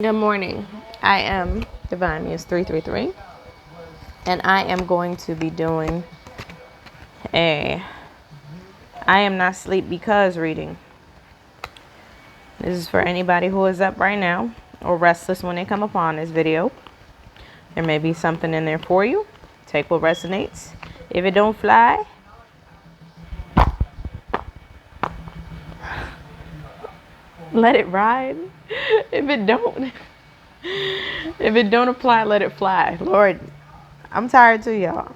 Good morning. I am Divine Muse 333, and I am going to be doing a I am not sleep because reading. This is for anybody who is up right now or restless when they come upon this video. There may be something in there for you. Take what resonates. If it don't fly, let it ride. If it don't apply, let it fly. Lord, I'm tired too, y'all.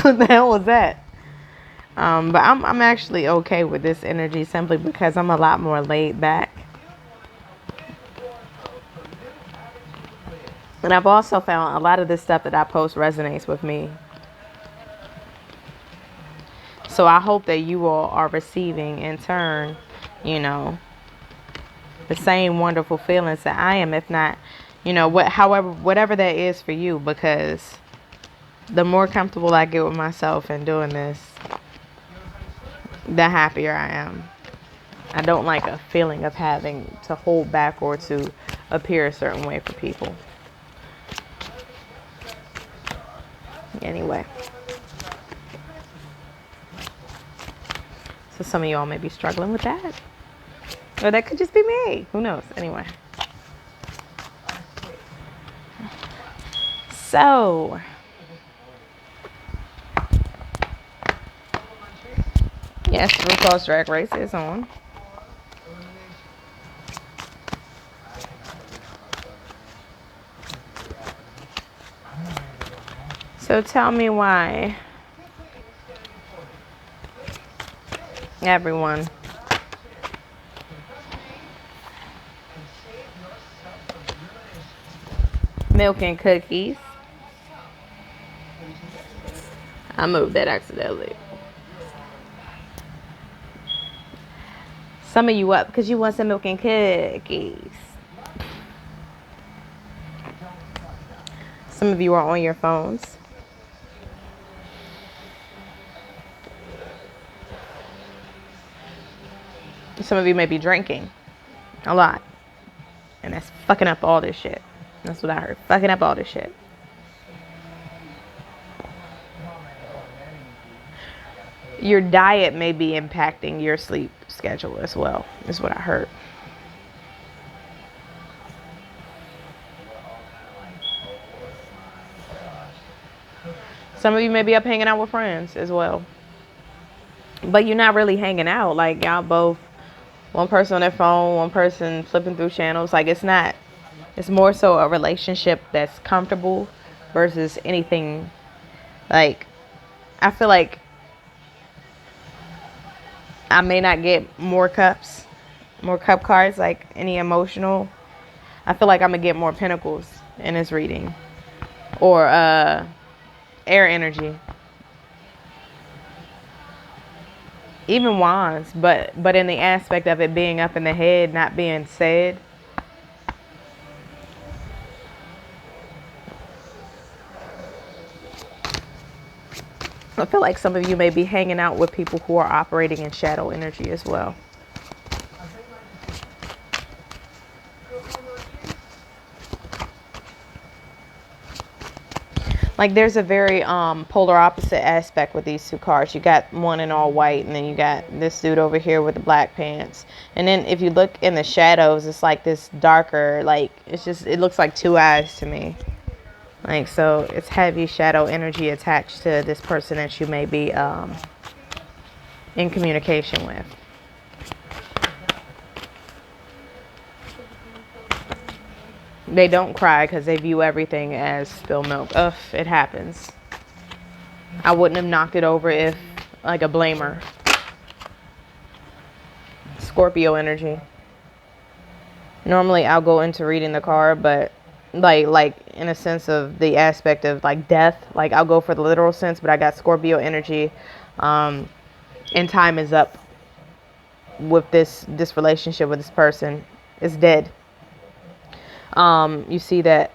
What the hell was that? But I'm actually okay with this energy simply because I'm a lot more laid back. And I've also found a lot of this stuff that I post resonates with me. So I hope that you all are receiving in turn, the same wonderful feelings that I am, if not, whatever that is for you, because the more comfortable I get with myself in doing this, the happier I am. I don't like a feeling of having to hold back or to appear a certain way for people. Anyway. So some of y'all may be struggling with that. Or that could just be me. Who knows? Anyway. So, yes, RuPaul's Drag Race is on. So tell me why everyone milk and cookies. I moved that accidentally. Some of you up because you want some milk and cookies. Some of you are on your phones. Some of you may be drinking a lot. And that's fucking up all this shit. That's what I heard. Fucking up all this shit. Your diet may be impacting your sleep schedule as well, is what I heard. Some of you may be up hanging out with friends as well. But you're not really hanging out. Like, y'all both, one person on their phone, one person flipping through channels. Like, it's more so a relationship that's comfortable versus anything. Like, I feel like I may not get more cup cards, like any emotional. I feel like I'm going to get more pentacles in this reading. Or air energy. Even wands, but in the aspect of it being up in the head, not being said. I feel like some of you may be hanging out with people who are operating in shadow energy as well. Like, there's a very polar opposite aspect with these two cards. You got one in all white, and then you got this dude over here with the black pants. And then if you look in the shadows, it's like this darker, like, it looks like two eyes to me. Like, so it's heavy shadow energy attached to this person that you may be in communication with. They don't cry because they view everything as spilled milk. Ugh, it happens. I wouldn't have knocked it over if, like, a blamer. Scorpio energy. Normally I'll go into reading the card, but like in a sense of the aspect of like death, like I'll go for the literal sense, but I got Scorpio energy, and time is up with this relationship with this person. It's dead. You see that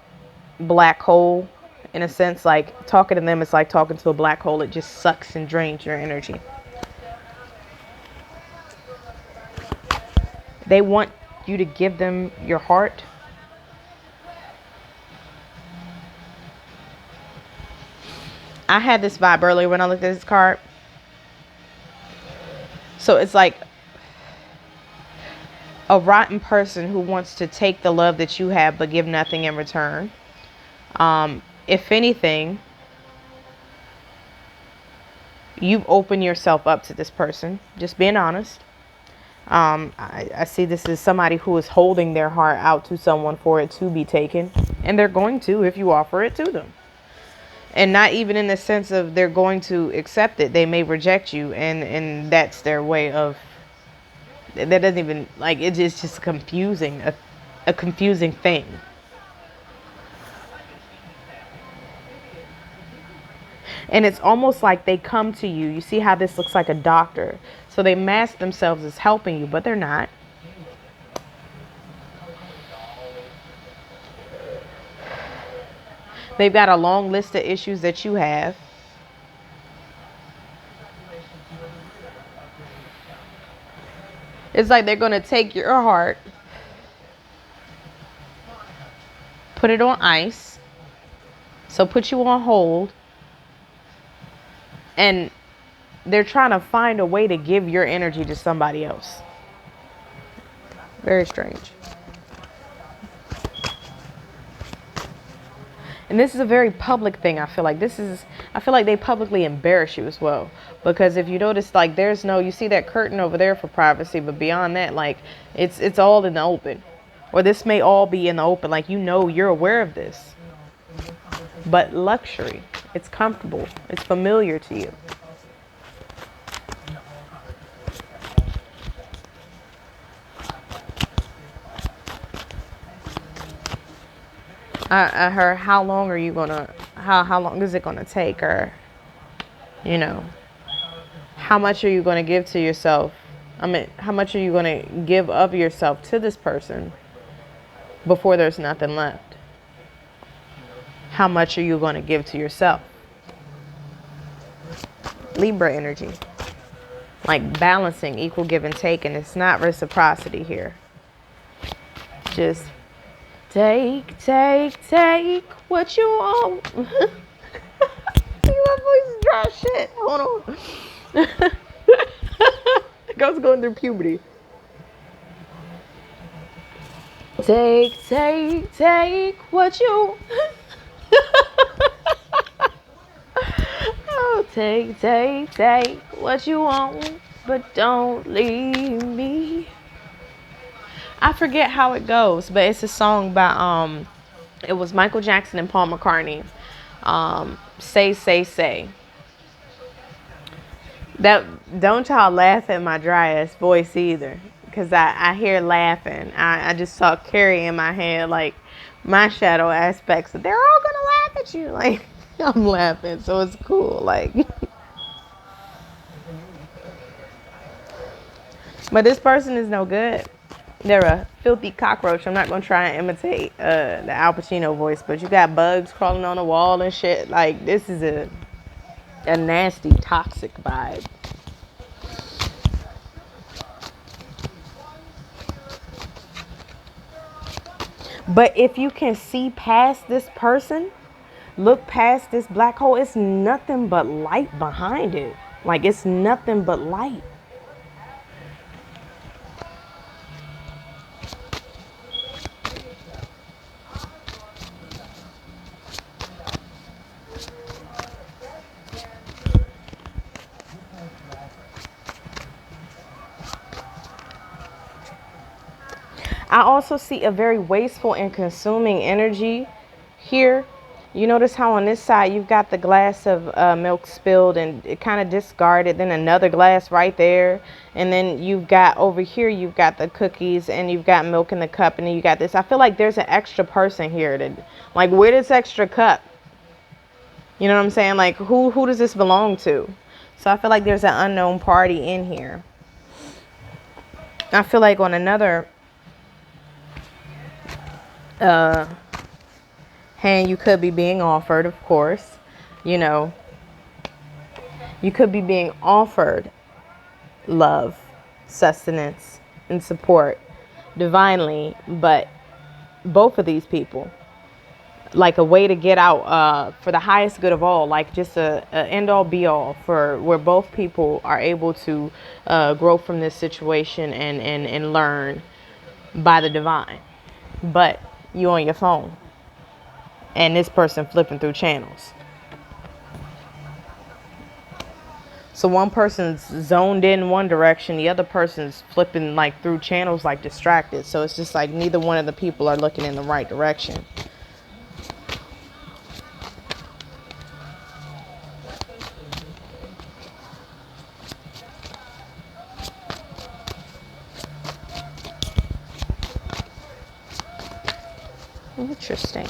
black hole, in a sense, like talking to them is like talking to a black hole. It just sucks and drains your energy. They want you to give them your heart. I had this vibe earlier when I looked at this card. So it's like a rotten person who wants to take the love that you have but give nothing in return. If anything, you've opened yourself up to this person. Just being honest. I see this as somebody who is holding their heart out to someone for it to be taken. And they're going to if you offer it to them. And not even in the sense of they're going to accept it. They may reject you. And that's their way of... That doesn't even... Like, it's just confusing. A confusing thing. And it's almost like they come to you. You see how this looks like a doctor. So they mask themselves as helping you, but they're not. They've got a long list of issues that you have. It's like they're going to take your heart, put it on ice, so put you on hold, and they're trying to find a way to give your energy to somebody else. Very strange. And this is a very public thing. I feel like they publicly embarrass you as well. Because if you notice, like, there's no, you see that curtain over there for privacy, but beyond that, like, it's all in the open. Or this may all be in the open. Like, you're aware of this. But luxury, it's comfortable. It's familiar to you. I heard, how long are you gonna, how long is it gonna take? Or, you know, how much are you gonna give to yourself? I mean, how much are you gonna give of yourself to this person before there's nothing left? How much are you gonna give to yourself? Libra energy. Like balancing, equal give and take, and it's not reciprocity here. Just take what you want. My voice is dry as shit. Hold on. I was going through puberty. Take what you... Oh, take what you want, but don't leave me. I forget how it goes, but it's a song by it was Michael Jackson and Paul McCartney. Say. That, don't y'all laugh at my dry ass voice either, because I hear laughing. I just saw Carrie in my head, like my shadow aspects. They're all gonna laugh at you, like I'm laughing, so it's cool, like. But this person is no good. They're a filthy cockroach. I'm not going to try and imitate the Al Pacino voice, but you got bugs crawling on the wall and shit. Like, this is a nasty, toxic vibe. But if you can see past this person, look past this black hole, it's nothing but light behind it. Like, it's nothing but light. I also see a very wasteful and consuming energy here. You notice how on this side you've got the glass of milk spilled and it kind of discarded, then another glass right there, and then you've got over here, you've got the cookies and you've got milk in the cup, and then you got this. I feel like there's an extra person here that, like, where this extra cup? You know what I'm saying? Like, who does this belong to? So I feel like there's an unknown party in here. I feel like on another hand, you could be being offered, of course, you know, you could be being offered love, sustenance, and support. divinely, but both of these people, like a way to get out for the highest good of all, like just a end all be all for where both people are able to grow from this situation and learn by the divine. But you on your phone and this person flipping through channels. So one person's zoned in one direction, the other person's flipping like through channels like distracted. So it's just like neither one of the people are looking in the right direction. Interesting.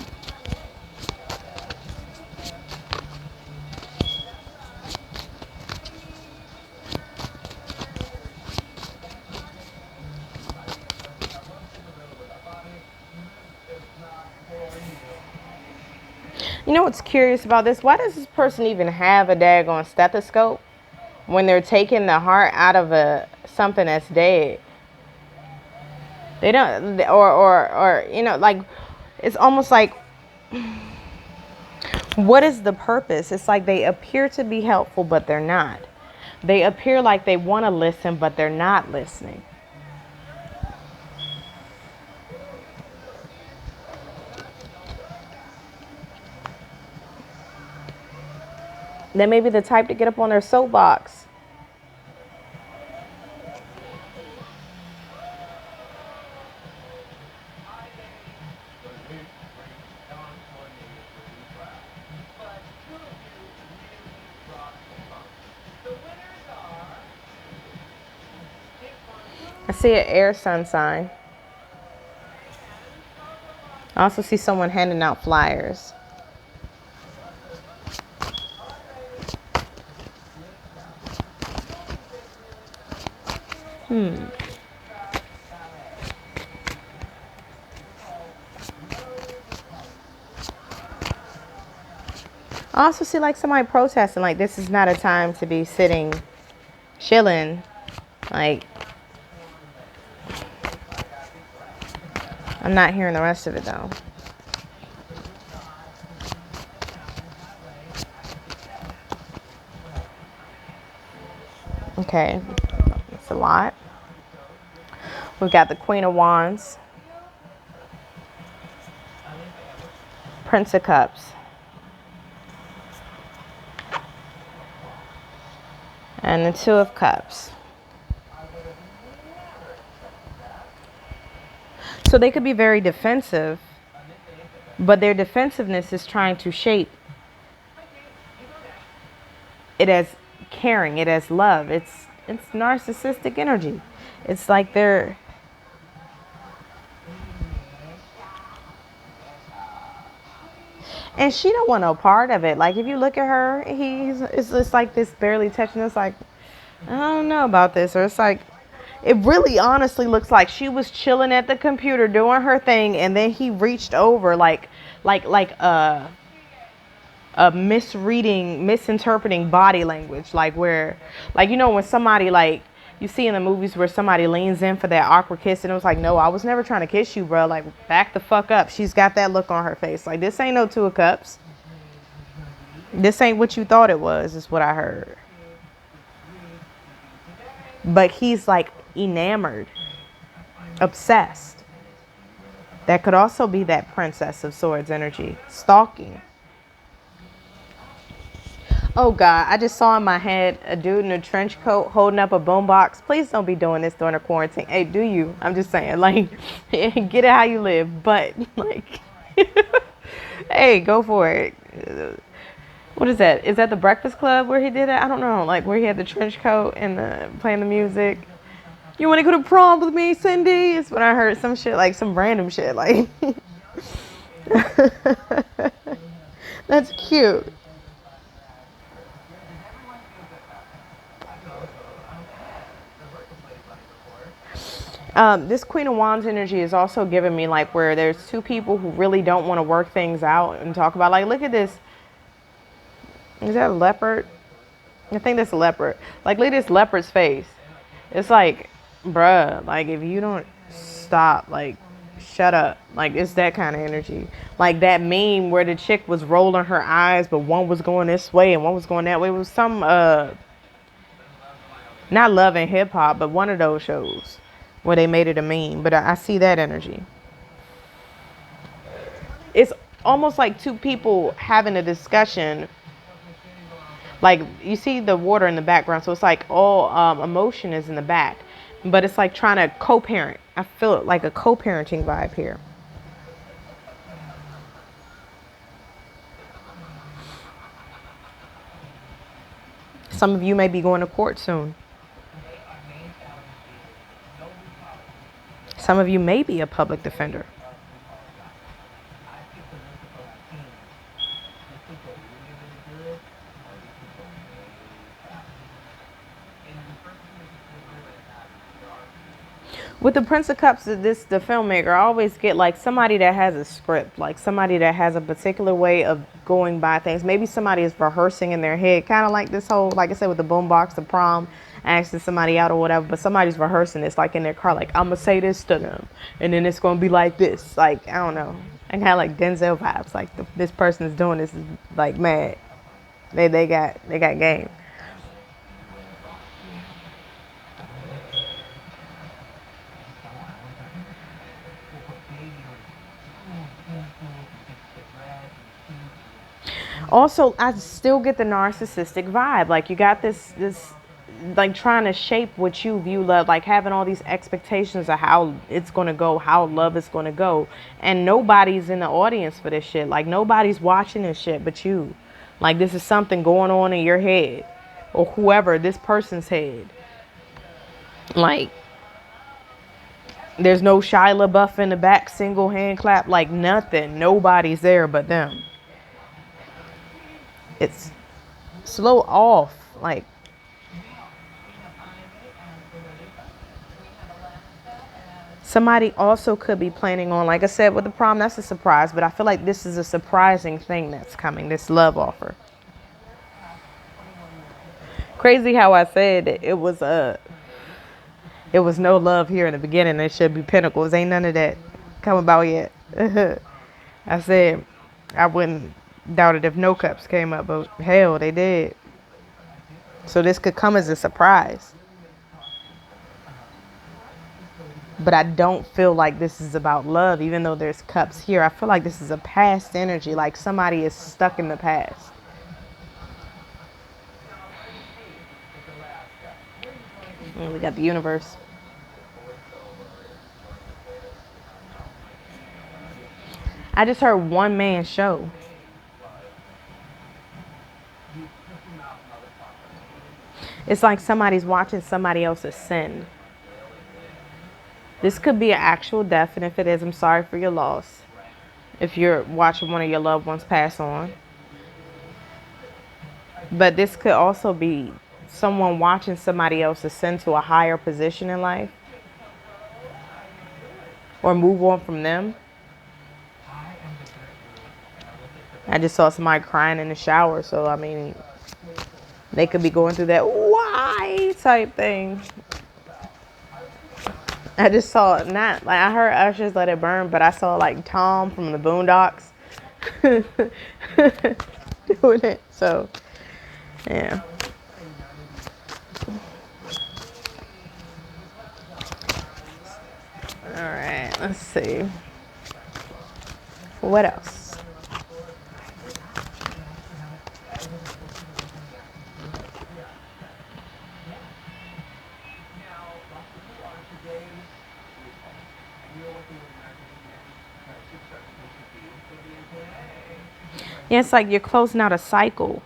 You know what's curious about this? Why does this person even have a daggone stethoscope when they're taking the heart out of something that's dead? They don't, or you know, like it's almost like, what is the purpose? It's like they appear to be helpful, but they're not. They appear like they want to listen, but they're not listening. They may be the type to get up on their soapbox. I see an air sun sign. I also see someone handing out flyers. I also see like somebody protesting, like this is not a time to be sitting, chilling. Like, I'm not hearing the rest of it though. Okay, that's a lot. We've got the Queen of Wands, Prince of Cups, and the Two of Cups. So they could be very defensive, but their defensiveness is trying to shape it as caring, it as love. It's narcissistic energy. It's like they're, and she don't want no part of it. Like if you look at her, it's just like this barely touching us. Like, I don't know about this. Or it's like, it really honestly looks like she was chilling at the computer doing her thing, and then he reached over like a misreading, misinterpreting body language, like where, like, you know, when somebody, like you see in the movies where somebody leans in for that awkward kiss, and it was like, no, I was never trying to kiss you, bro. Like, back the fuck up. She's got that look on her face. Like, this ain't no Two of Cups. This ain't what you thought it was, is what I heard. But he's like enamored, obsessed. That could also be that Princess of Swords energy, stalking. Oh God, I just saw in my head a dude in a trench coat holding up a boombox. Please don't be doing this during a quarantine. Hey, do you? I'm just saying, like, get it how you live. But, like, hey, go for it. What is that? Is that the Breakfast Club where he did it? I don't know. Like, where he had the trench coat and playing the music. You want to go to prom with me, Cindy? It's when I heard some shit, like some random shit. Like, that's cute. This Queen of Wands energy is also giving me like where there's two people who really don't want to work things out and talk about, like, look at this. Is that a leopard? I think that's a leopard. Like, look at this leopard's face. It's like, bruh, like, if you don't stop. Like, shut up. Like, it's that kind of energy. Like that meme where the chick was rolling her eyes, but one was going this way and one was going that way. It was some, not Love and Hip Hop, but one of those shows where they made it a meme. But I see that energy. It's almost like two people having a discussion. Like, you see the water in the background, so it's like all emotion is in the back, but it's like trying to co-parent. I feel it like a co-parenting vibe here. Some of you may be going to court soon. Some of you may be a public defender. With the Prince of Cups, the filmmaker, I always get like somebody that has a script, like somebody that has a particular way of going by things. Maybe somebody is rehearsing in their head, kind of like this whole, like I said, with the boombox, the prom, asking somebody out or whatever. But somebody's rehearsing this, like in their car, like I'm gonna say this to them, and then it's gonna be like this. Like, I don't know, I kind of like Denzel vibes. Like this person is doing this is like mad. They got game. Also, I still get the narcissistic vibe. Like you got this like trying to shape what you view love, like having all these expectations of how it's gonna go, how love is gonna go, and nobody's in the audience for this shit. Like nobody's watching this shit but you. Like this is something going on in your head, or whoever this person's head. Like there's no Shia LaBeouf in the back, single hand clap, like nothing. Nobody's there but them. It's slow off, like somebody also could be planning on, like I said, with the prom, that's a surprise, but I feel like this is a surprising thing that's coming, this love offer. Crazy how I said it was no love here in the beginning. It should be Pentacles. Ain't none of that come about yet. I said I wouldn't doubt it if no cups came up, but hell, they did. So this could come as a surprise. But I don't feel like this is about love, even though there's cups here. I feel like this is a past energy, like somebody is stuck in the past. And we got the universe. I just heard one man show. It's like somebody's watching somebody else ascend. This could be an actual death, and if it is, I'm sorry for your loss. If you're watching one of your loved ones pass on. But this could also be someone watching somebody else ascend to a higher position in life. Or move on from them. I just saw somebody crying in the shower, so I mean, they could be going through that why type thing. I just saw it, not like I heard Usher's Let It Burn, but I saw like Tom from the Boondocks doing it. So, yeah. All right, let's see. What else? Yeah, it's like you're closing out a cycle.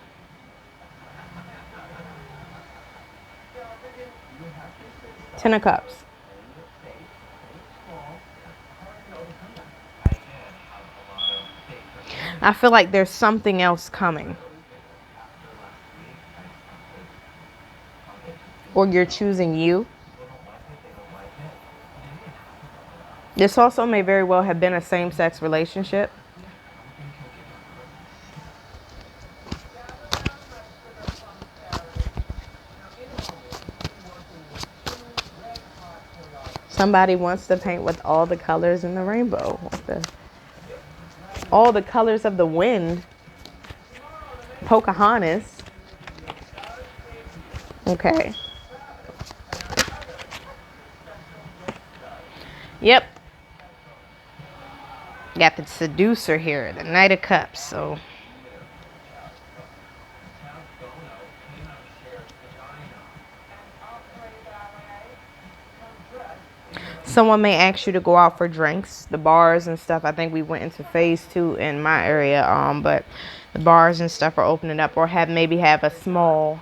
Ten of Cups. I feel like there's something else coming. Or you're choosing you. This also may very well have been a same-sex relationship. Somebody wants to paint with all the colors in the rainbow. All the colors of the wind. Pocahontas. Okay. Yep. Got the seducer here, the Knight of Cups. So someone may ask you to go out for drinks, the bars and stuff. I think we went into phase 2 in my area, but the bars and stuff are opening up, or maybe have a small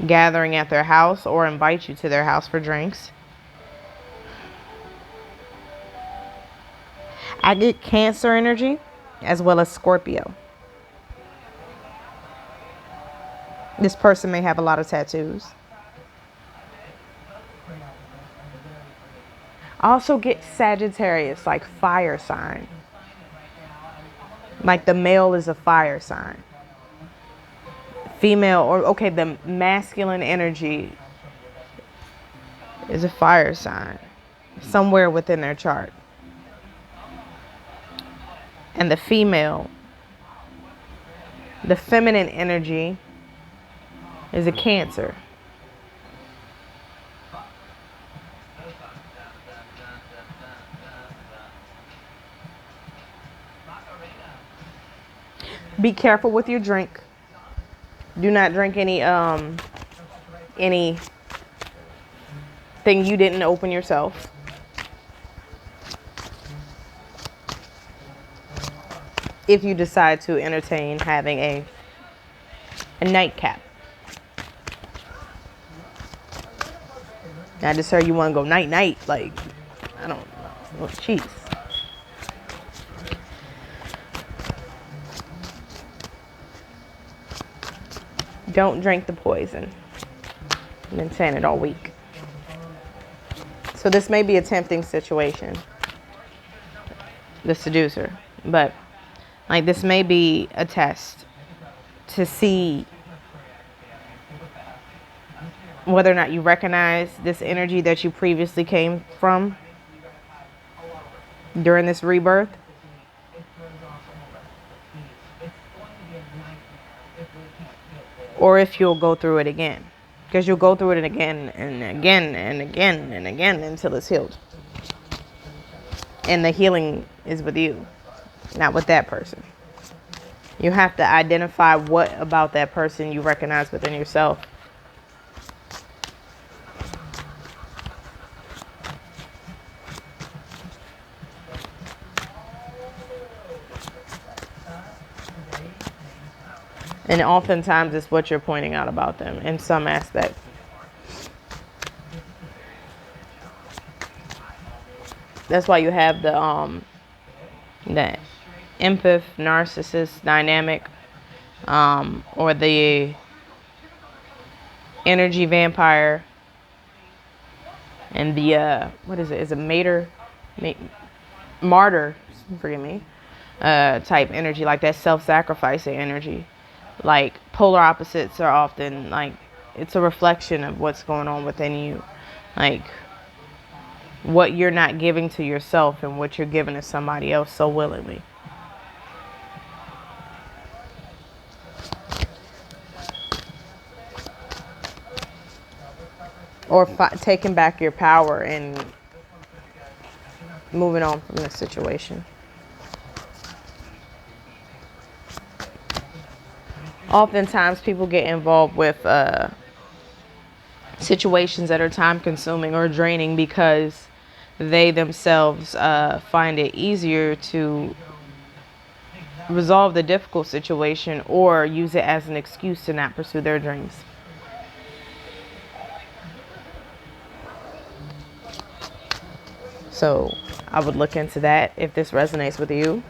gathering at their house, or invite you to their house for drinks. I get Cancer energy as well as Scorpio. This person may have a lot of tattoos. I also get Sagittarius, like fire sign. Like the male is a fire sign. Female, or okay, the masculine energy is a fire sign somewhere within their chart. And the female, the feminine energy is a Cancer. Be careful with your drink. Do not drink anything you didn't open yourself. If you decide to entertain having a nightcap. Now, just heard you want to go night night, like, I don't know. Jeez. Don't drink the poison. I've been saying it all week. So this may be a tempting situation, the seducer, but like this may be a test to see whether or not you recognize this energy that you previously came from during this rebirth. Or if you'll go through it again. Because you'll go through it again and again and again and again until it's healed. And the healing is with you, not with that person. You have to identify what about that person you recognize within yourself. And oftentimes it's what you're pointing out about them in some aspect. That's why you have the empath narcissist dynamic, or the energy vampire, and the what is it? Is a martyr? Forgive me. Type energy, like that self-sacrificing energy. Like polar opposites are often like, it's a reflection of what's going on within you, like what you're not giving to yourself and what you're giving to somebody else so willingly. Or taking back your power and moving on from the situation. Oftentimes people get involved with situations that are time consuming or draining because they themselves find it easier to resolve the difficult situation or use it as an excuse to not pursue their dreams. So I would look into that if this resonates with you.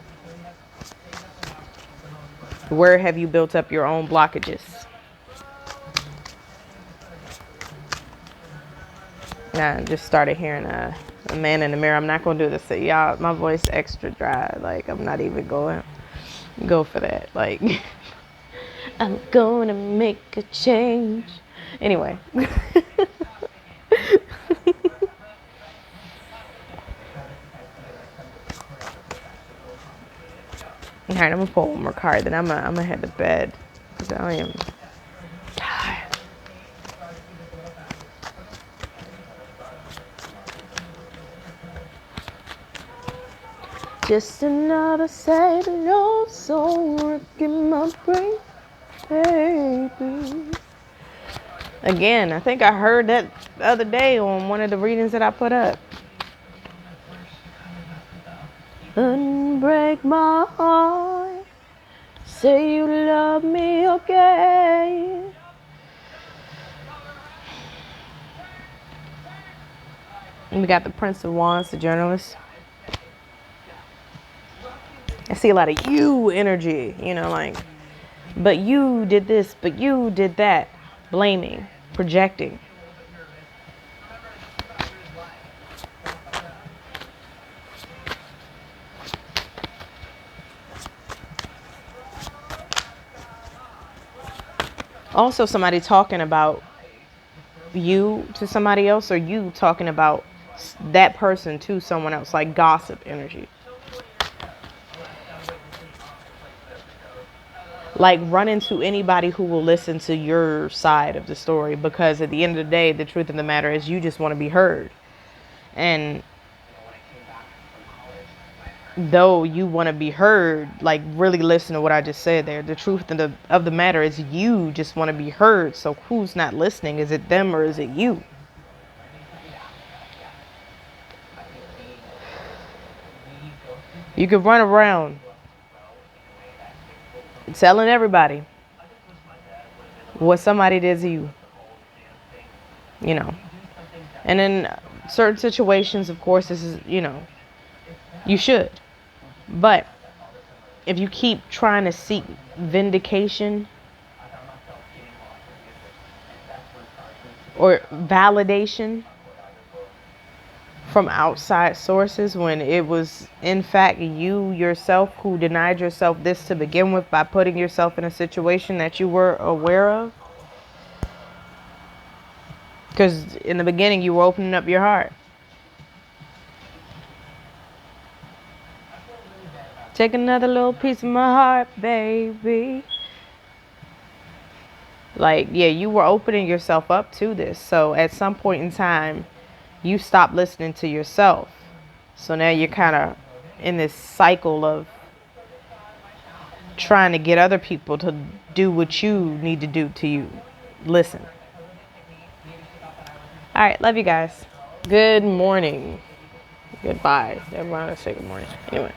Where have you built up your own blockages? Now I just started hearing a man in the mirror. I'm not going to do this to y'all. My voice extra dry. Like, I'm not even going to go for that. Like, I'm going to make a change. Anyway. All right, I'm gonna pull one more card, then I'm gonna head to bed because I am tired. Just another sad love song wrecking my brain, baby. Again, I think I heard that the other day on one of the readings that I put up. Unbreak my heart, say you love me again. And we got the Prince of Wands, the journalist. I see a lot of you energy, you know, like, but you did this, but you did that. Blaming, projecting. Also, somebody talking about you to somebody else, or you talking about that person to someone else, like gossip energy. Like run into anybody who will listen to your side of the story, because at the end of the day, the truth of the matter is you just want to be heard. And though you want to be heard, like really listen to what I just said there. The truth of the matter is you just want to be heard. So who's not listening? Is it them or is it you? You could run around telling everybody what somebody did to you, you know. And in certain situations, of course, this is, you know, you should. But if you keep trying to seek vindication or validation from outside sources, when it was in fact you yourself who denied yourself this to begin with by putting yourself in a situation that you were aware of, because in the beginning you were opening up your heart. Take another little piece of my heart, baby. Like, yeah, you were opening yourself up to this. So at some point in time, you stopped listening to yourself. So now you're kind of in this cycle of trying to get other people to do what you need to do to you. Listen. All right, love you guys. Good morning. Goodbye. Everyone, say good morning. Anyway.